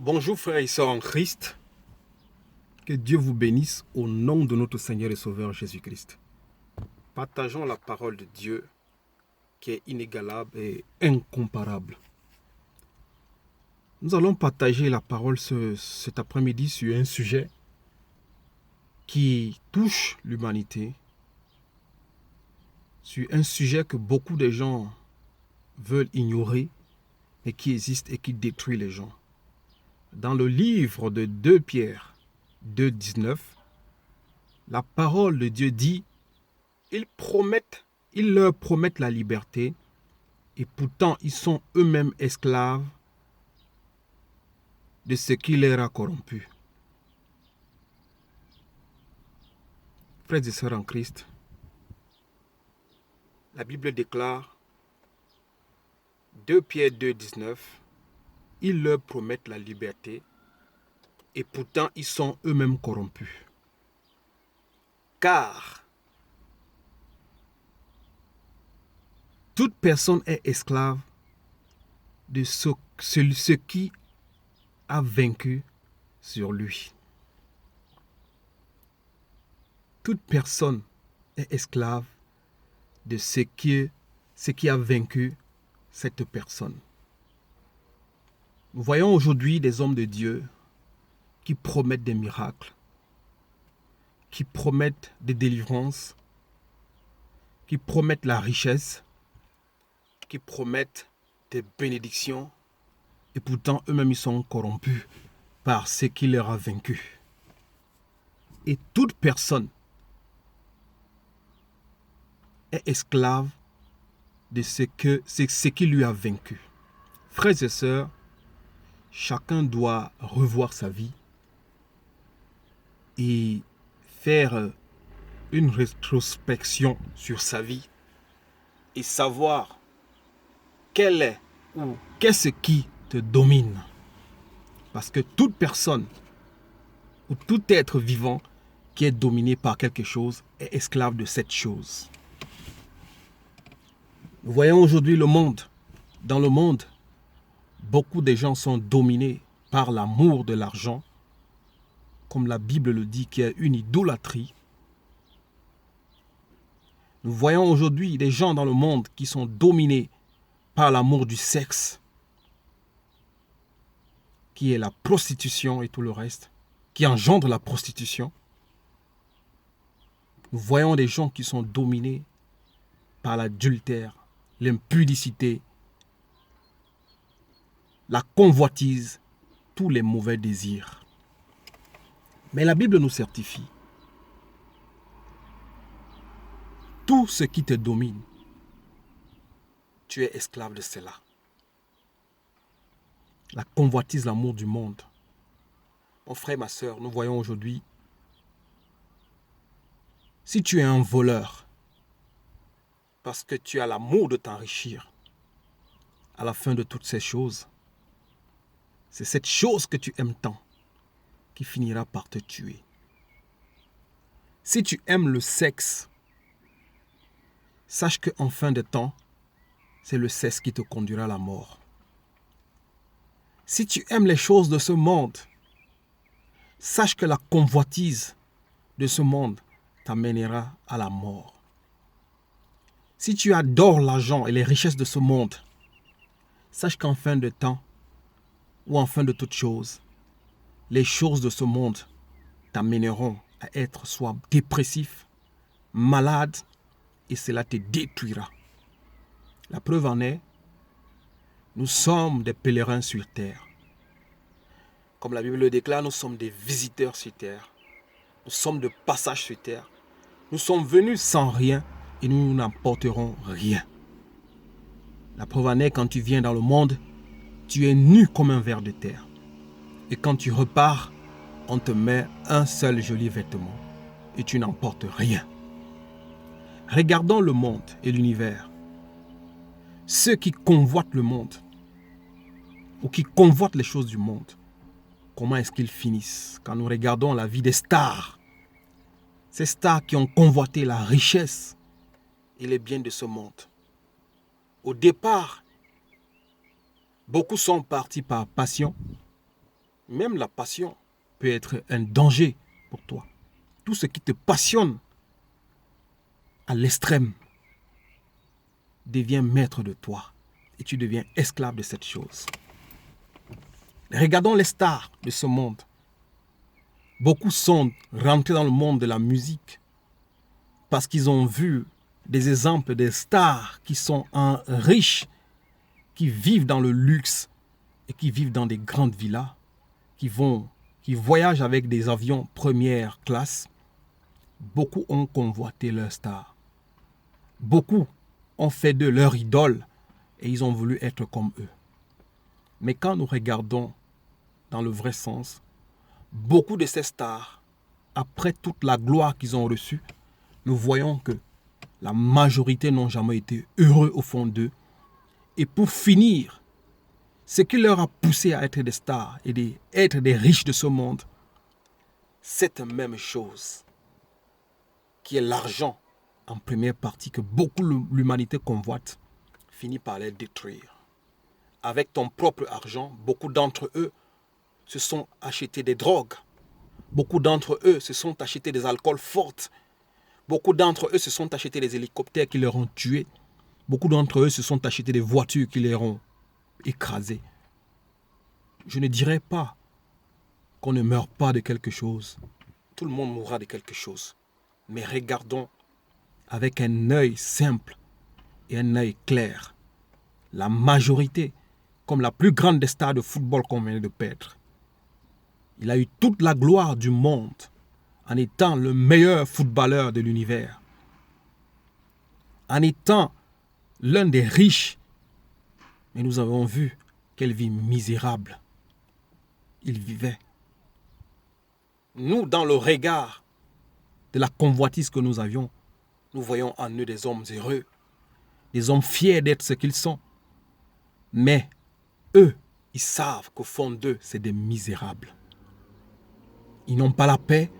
Bonjour frères et sœurs en Christ, que Dieu vous bénisse au nom de notre Seigneur et Sauveur Jésus-Christ. Partageons la parole de Dieu qui est inégalable et incomparable. Nous allons partager la parole cet après-midi sur un sujet qui touche l'humanité, sur un sujet que beaucoup de gens veulent ignorer et qui existe et qui détruit les gens. Dans le livre de 2 Pierre 2,19, la parole de Dieu dit: ils leur promettent la liberté et pourtant ils sont eux-mêmes esclaves de ce qui les a corrompus. Frères et sœurs en Christ, la Bible déclare 2 Pierre 2,19, ils leur promettent la liberté et pourtant ils sont eux-mêmes corrompus. Car toute personne est esclave de ce qui a vaincu sur lui. Toute personne est esclave de ce qui a vaincu cette personne. Nous voyons aujourd'hui des hommes de Dieu qui promettent des miracles, qui promettent des délivrances, qui promettent la richesse, qui promettent des bénédictions, et pourtant eux-mêmes ils sont corrompus par ce qui leur a vaincu. Et toute personne est esclave de ce qui lui a vaincu. Frères et sœurs, chacun doit revoir sa vie et faire une rétrospection sur sa vie et savoir quel est ou qu'est-ce qui te domine. Parce que toute personne ou tout être vivant qui est dominé par quelque chose est esclave de cette chose. Nous voyons aujourd'hui le monde. Dans le monde, beaucoup de gens sont dominés par l'amour de l'argent, comme la Bible le dit, qui est une idolâtrie. Nous voyons aujourd'hui des gens dans le monde qui sont dominés par l'amour du sexe, qui est la prostitution et tout le reste, qui engendre la prostitution. Nous voyons des gens qui sont dominés par l'adultère, l'impudicité, la convoitise, tous les mauvais désirs. Mais la Bible nous certifie: tout ce qui te domine, tu es esclave de cela. La convoitise, l'amour du monde. Mon frère, ma soeur, nous voyons aujourd'hui, si tu es un voleur, parce que tu as l'amour de t'enrichir, à la fin de toutes ces choses, c'est cette chose que tu aimes tant qui finira par te tuer. Si tu aimes le sexe, sache qu'en fin de temps, c'est le sexe qui te conduira à la mort. Si tu aimes les choses de ce monde, sache que la convoitise de ce monde t'amènera à la mort. Si tu adores l'argent et les richesses de ce monde, sache qu'en fin de temps, ou en fin de toute chose, les choses de ce monde t'amèneront à être soit dépressif, malade, et cela te détruira. La preuve en est, nous sommes des pèlerins sur terre. Comme la Bible le déclare, nous sommes des visiteurs sur terre. Nous sommes de passage sur terre. Nous sommes venus sans rien et nous n'emporterons rien. La preuve en est, quand tu viens dans le monde, tu es nu comme un ver de terre. Et quand tu repars, on te met un seul joli vêtement et tu n'emportes rien. Regardons le monde et l'univers. Ceux qui convoitent le monde ou qui convoitent les choses du monde, comment est-ce qu'ils finissent? Quand nous regardons la vie des stars, ces stars qui ont convoité la richesse et les biens de ce monde. Au départ, beaucoup sont partis par passion, Même la passion peut être un danger pour toi. Tout ce qui te passionne à l'extrême devient maître de toi et tu deviens esclave de cette chose. Regardons les stars de ce monde. Beaucoup sont rentrés dans le monde de la musique parce qu'ils ont vu des exemples de stars qui sont riches, qui vivent dans le luxe et qui vivent dans des grandes villas, qui voyagent avec des avions première classe. Beaucoup ont convoité leur star. Beaucoup ont fait d'eux leur idole et ils ont voulu être comme eux. Mais quand nous regardons dans le vrai sens, beaucoup de ces stars, après toute la gloire qu'ils ont reçue, nous voyons que la majorité n'ont jamais été heureux au fond d'eux. Et pour finir, ce qui leur a poussé à être des stars et d'être des riches de ce monde, cette même chose qui est l'argent en première partie que beaucoup l'humanité convoite, finit par les détruire. Avec ton propre argent, beaucoup d'entre eux se sont achetés des drogues. Beaucoup d'entre eux se sont achetés des alcools forts. Beaucoup d'entre eux se sont achetés des hélicoptères qui leur ont tués. Beaucoup d'entre eux se sont achetés des voitures qui les ont écrasés. Je ne dirais pas qu'on ne meurt pas de quelque chose. Tout le monde mourra de quelque chose. Mais regardons avec un œil simple et un œil clair. La majorité, comme la plus grande des stars de football qu'on vient de perdre. Il a eu toute la gloire du monde en étant le meilleur footballeur de l'univers. En étant l'un des riches. Mais nous avons vu quelle vie misérable il vivait. Nous, dans le regard de la convoitise que nous avions, nous voyons en eux des hommes heureux, des hommes fiers d'être ce qu'ils sont. Mais eux, ils savent qu'au fond d'eux, c'est des misérables. Ils n'ont pas la paix,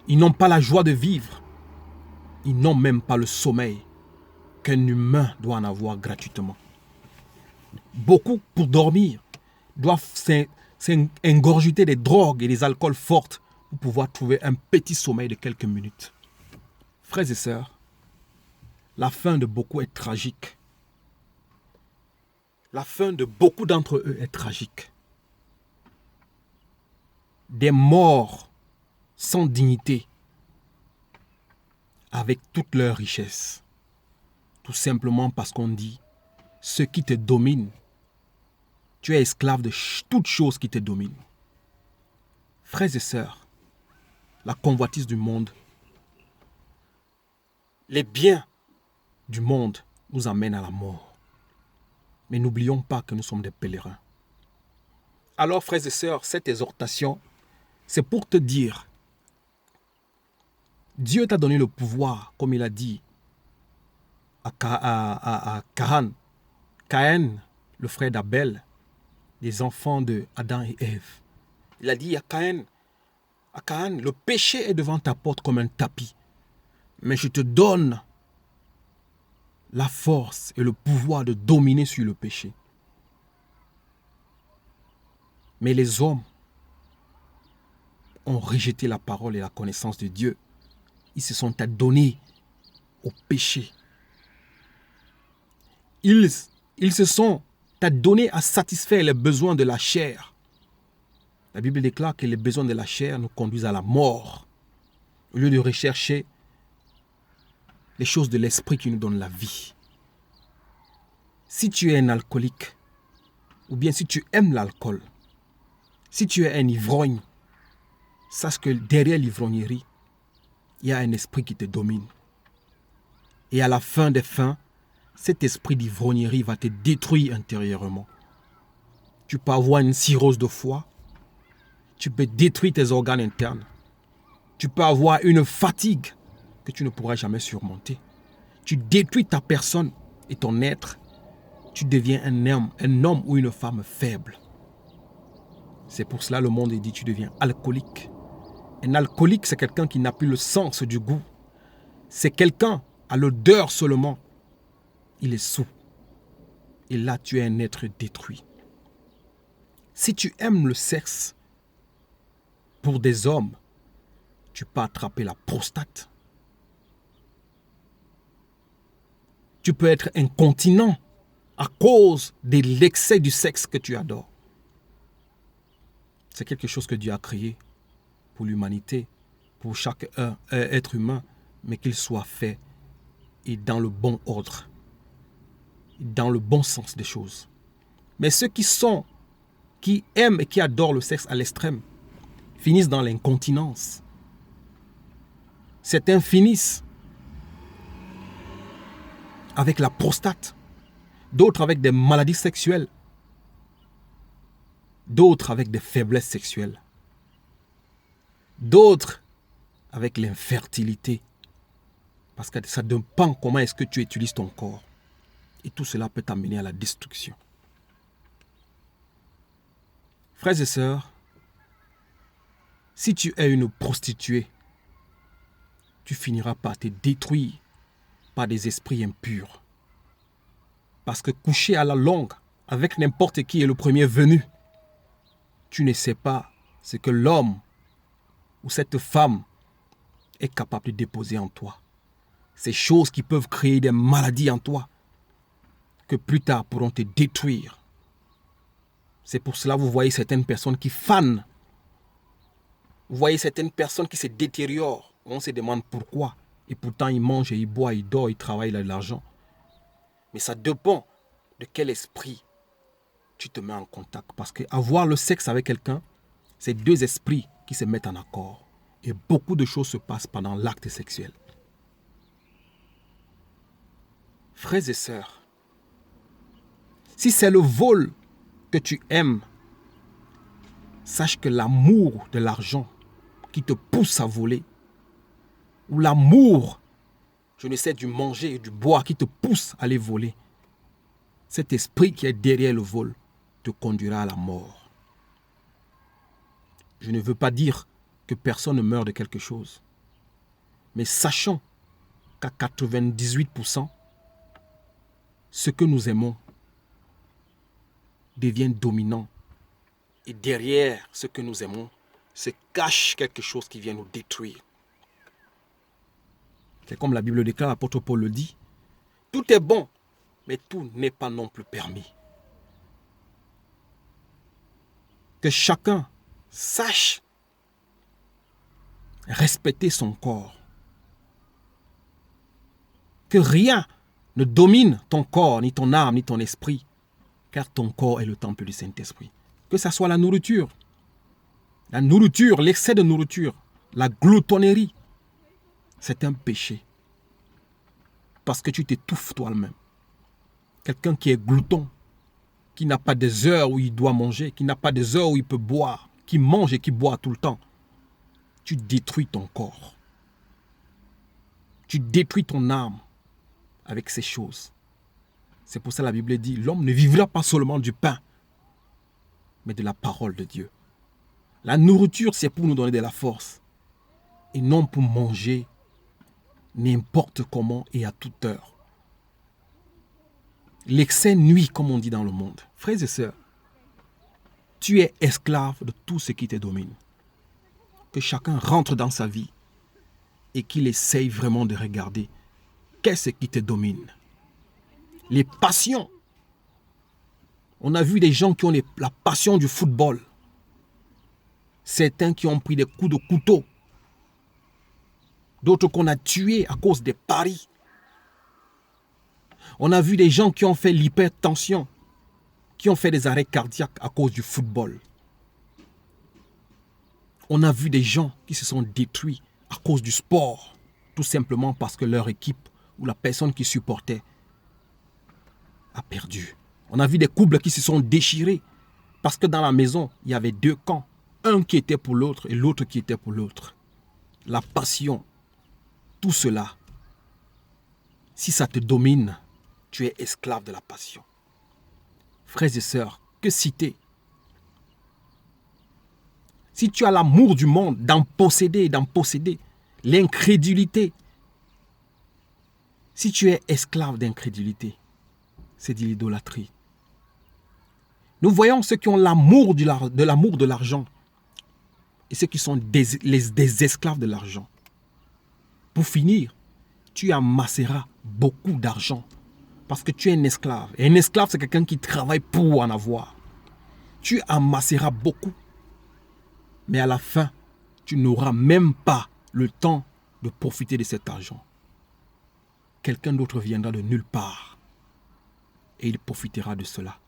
ils n'ont pas la joie de vivre, ils n'ont même pas le sommeil qu'un humain doit en avoir gratuitement. Beaucoup, pour dormir, doivent s'ingurgiter des drogues et des alcools forts pour pouvoir trouver un petit sommeil de quelques minutes. Frères et sœurs, la fin de beaucoup est tragique. La fin de beaucoup d'entre eux est tragique. Des morts sans dignité, avec toute leur richesse. Tout simplement parce qu'on dit, ce qui te domine, tu es esclave de toute chose qui te domine. Frères et sœurs, la convoitise du monde, les biens du monde nous amènent à la mort. Mais n'oublions pas que nous sommes des pèlerins. Alors, frères et sœurs, cette exhortation, c'est pour te dire, Dieu t'a donné le pouvoir, comme il a dit à Caïn, le frère d'Abel, les enfants de Adam et Ève. Il a dit à Caïn, le péché est devant ta porte comme un tapis, mais je te donne la force et le pouvoir de dominer sur le péché. Mais les hommes ont rejeté la parole et la connaissance de Dieu. Ils se sont adonnés au péché. Ils se sont adonnés à satisfaire les besoins de la chair. La Bible déclare que les besoins de la chair nous conduisent à la mort, au lieu de rechercher les choses de l'esprit qui nous donnent la vie. Si tu es un alcoolique, ou bien si tu aimes l'alcool, si tu es un ivrogne, sache que derrière l'ivrognerie, il y a un esprit qui te domine. Et à la fin des fins, cet esprit d'ivrognerie va te détruire intérieurement. Tu peux avoir une cirrhose de foie, tu peux détruire tes organes internes, tu peux avoir une fatigue que tu ne pourras jamais surmonter. Tu détruis ta personne et ton être, tu deviens un homme ou une femme faible. C'est pour cela le monde dit tu deviens alcoolique. Un alcoolique, c'est quelqu'un qui n'a plus le sens du goût. C'est quelqu'un à l'odeur seulement. Il est saoul. Et là, tu es un être détruit. Si tu aimes le sexe pour des hommes, tu peux attraper la prostate. Tu peux être incontinent à cause de l'excès du sexe que tu adores. C'est quelque chose que Dieu a créé pour l'humanité, pour chaque être humain, mais qu'il soit fait et dans le bon ordre, dans le bon sens des choses. Mais ceux qui aiment et qui adorent le sexe à l'extrême, finissent dans l'incontinence. Certains finissent avec la prostate, d'autres avec des maladies sexuelles, d'autres avec des faiblesses sexuelles, d'autres avec l'infertilité. Parce que ça dépend comment est-ce que tu utilises ton corps. Et tout cela peut t'amener à la destruction. Frères et sœurs, si tu es une prostituée, tu finiras par te détruire par des esprits impurs. Parce que coucher à la longue avec n'importe qui est le premier venu, tu ne sais pas ce que l'homme ou cette femme est capable de déposer en toi. Ces choses qui peuvent créer des maladies en toi, que plus tard pourront te détruire. C'est pour cela que vous voyez certaines personnes qui fanent. Vous voyez certaines personnes qui se détériorent. On se demande pourquoi. Et pourtant, ils mangent, ils boivent, ils dorment, ils travaillent, ils ont de l'argent. Mais ça dépend de quel esprit tu te mets en contact. Parce qu'avoir le sexe avec quelqu'un, c'est deux esprits qui se mettent en accord. Et beaucoup de choses se passent pendant l'acte sexuel. Frères et sœurs, si c'est le vol que tu aimes, sache que l'amour de l'argent qui te pousse à voler, ou l'amour, je ne sais, du manger et du boire qui te pousse à aller voler, cet esprit qui est derrière le vol te conduira à la mort. Je ne veux pas dire que personne ne meurt de quelque chose, mais sachons qu'à 98%, ce que nous aimons devient dominant. Et derrière ce que nous aimons se cache quelque chose qui vient nous détruire. C'est comme la Bible déclare, l'apôtre Paul le dit. Tout est bon, mais tout n'est pas non plus permis. Que chacun sache respecter son corps. Que rien ne domine ton corps, ni ton âme, ni ton esprit, car ton corps est le temple du Saint-Esprit. Que ce soit la nourriture, l'excès de nourriture, la gloutonnerie, c'est un péché. Parce que tu t'étouffes toi-même. Quelqu'un qui est glouton, qui n'a pas des heures où il doit manger, qui n'a pas des heures où il peut boire, qui mange et qui boit tout le temps, tu détruis ton corps. Tu détruis ton âme avec ces choses. C'est pour ça que la Bible dit, l'homme ne vivra pas seulement du pain, mais de la parole de Dieu. La nourriture, c'est pour nous donner de la force, et non pour manger n'importe comment et à toute heure. L'excès nuit, comme on dit dans le monde. Frères et sœurs, tu es esclave de tout ce qui te domine. Que chacun rentre dans sa vie et qu'il essaye vraiment de regarder qu'est-ce qui te domine. Les passions. On a vu des gens qui ont la passion du football. Certains qui ont pris des coups de couteau. D'autres qu'on a tués à cause des paris. On a vu des gens qui ont fait l'hypertension, qui ont fait des arrêts cardiaques à cause du football. On a vu des gens qui se sont détruits à cause du sport, tout simplement parce que leur équipe ou la personne qui supportait a perdu. On a vu des couples qui se sont déchirés parce que dans la maison, il y avait deux camps. Un qui était pour l'autre et l'autre qui était pour l'autre. La passion, tout cela, si ça te domine, tu es esclave de la passion. Frères et sœurs, que citer? Si tu as l'amour du monde, d'en posséder, l'incrédulité, si tu es esclave d'incrédulité, c'est de l'idolâtrie. Nous voyons ceux qui ont l'amour de l'argent et ceux qui sont des esclaves de l'argent. Pour finir, tu amasseras beaucoup d'argent parce que tu es un esclave. Et un esclave, c'est quelqu'un qui travaille pour en avoir. Tu amasseras beaucoup. Mais à la fin, tu n'auras même pas le temps de profiter de cet argent. Quelqu'un d'autre viendra de nulle part et il profitera de cela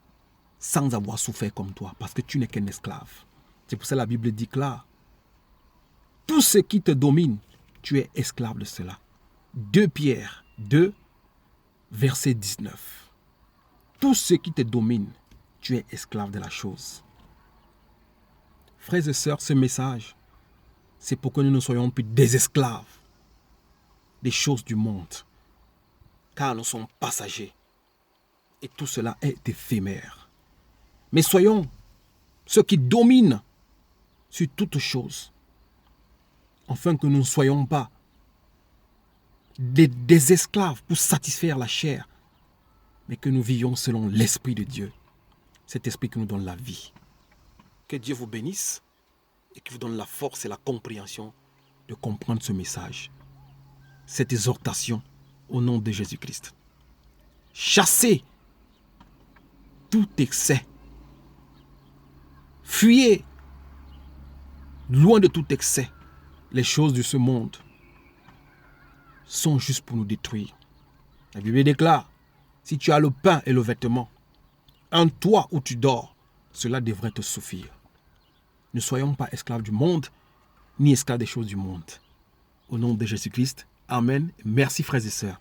sans avoir souffert comme toi parce que tu n'es qu'un esclave. C'est pour ça que la Bible dit clair. Tout ce qui te domine, tu es esclave de cela. 2 Pierre 2, verset 19. Tout ce qui te domine, tu es esclave de la chose. Frères et sœurs, ce message, c'est pour que nous ne soyons plus des esclaves des choses du monde. Car nous sommes passagers. Et tout cela est éphémère. Mais soyons ceux qui dominent sur toutes choses. Afin que nous ne soyons pas des esclaves pour satisfaire la chair. Mais que nous vivions selon l'Esprit de Dieu. Cet Esprit qui nous donne la vie. Que Dieu vous bénisse et qui vous donne la force et la compréhension de comprendre ce message. Cette exhortation au nom de Jésus-Christ. Chassez tout excès. Fuyez loin de tout excès. Les choses de ce monde sont juste pour nous détruire. La Bible déclare, si tu as le pain et le vêtement, un toit où tu dors, cela devrait te suffire. Ne soyons pas esclaves du monde, ni esclaves des choses du monde. Au nom de Jésus-Christ, Amen. Merci frères et sœurs.